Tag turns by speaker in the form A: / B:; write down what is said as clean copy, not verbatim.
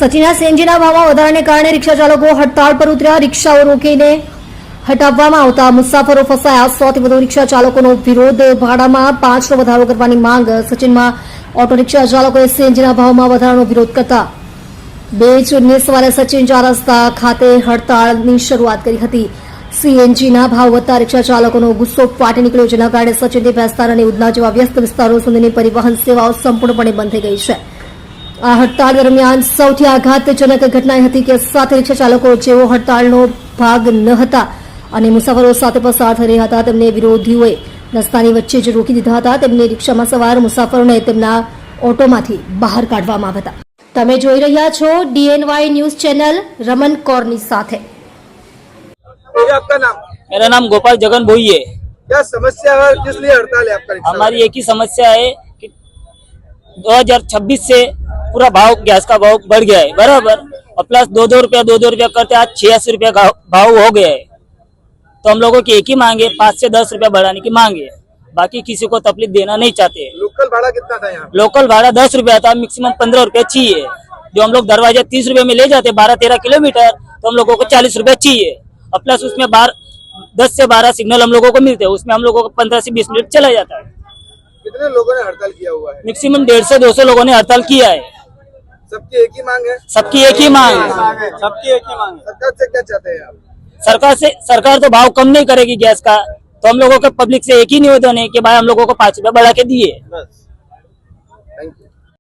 A: સચીના સીએનજીના ભાવમાં વધારાને કારણે રિક્ષા ચાલકો હડતાળ પર ઉતર્યા। રિક્ષાઓ રોકીને હટાવવામાં આવતા મુસાફરો ફસાયા। 100 થી વધુ રિક્ષા ચાલકોનો વિરોધ। ભાડામાં 5નો વધારો કરવાની માંગ। સચીનમાં ઓટો રિક્ષા ચાલકોએ સીએનજીના ભાવમાં વધારાનો વિરોધ કરતા 2 જૂનની સવારે સચીન 4 રસ્તા ખાતે હડતાળની શરૂઆત કરી હતી। સીએનજીના ભાવ વધતા રિક્ષા ચાલકોનો ગુસ્સો ફાટી નીકળ્યો, જેના કારણે સચિનથી ભેસ્તાન અને ઉધના જેવા વ્યસ્ત વિસ્તારો સુધીની પરિવહન સેવાઓ સંપૂર્ણપણે બંધ થઈ ગઈ છે। આ હડતાળ દરમિયાન સૌથી આઘાતજનક ઘટના એ હતી કે 7 રિક્ષા ચાલકો જેઓ હડતાળનો ભાગ ન હતા અને મુસાફરો સાથે પસાર થઈ રહ્યા હતા, તેમને વિરોધીઓએ રસ્તાની વચ્ચે જ રોકી દીધા હતા। તેમને રિક્ષામાં સવાર મુસાફરોને તેમના ઓટોમાંથી બહાર કાઢવામાં આવ્યા હતા। તમે જોઈ રહ્યા છો DNY ન્યૂઝ ચેનલ રમન કૌરની સાથે।
B: आपका नाम?
C: मेरा नाम गोपाल जगन भोई है।
B: क्या समस्या है, किस लिए हड़ताल है आपका?
C: हमारी एक ही समस्या है कि 2026 से पूरा भाव गैस का भाव बढ़ गया है बराबर, और प्लस 2-2 रुपया करते आज 86 रुपया का भाव हो गया है। तो हम लोगों की एक ही मांग है, 5 से 10 रुपया बढ़ाने की मांग है। बाकी किसी को तकलीफ देना नहीं चाहते।
B: लोकल भाड़ा कितना था यहाँ?
C: लोकल भाड़ा 10 रुपया था, मैक्सिमम 15 रुपया चाहिए। जो हम लोग दरवाजा 30 रुपये में ले जाते 12-13 किलोमीटर, तो हम लोगों को 40 रुपया चाहिए। और प्लस उसमें 10 से 12 सिग्नल हम लोगों को मिलते हैं, उसमें हम लोगों को 15 से 20 मिनट चला जाता है।
B: कितने लोगों ने हड़ताल किया हुआ है?
C: मैक्सिमम 150 से 200 लोगों ने हड़ताल किया है।
B: सबकी एक ही मांग है?
C: सबकी एक ही मांग है। सबकी एक ही मांग है।
B: सरकार से क्या चाहते हैं आप?
C: सरकार तो भाव कम नहीं करेगी गैस का, तो हम लोगों के पब्लिक से एक ही निवेदन है कि भाई हम लोगों को 5 रुपया बढ़ा के दिए।
B: बस, थैंक यू।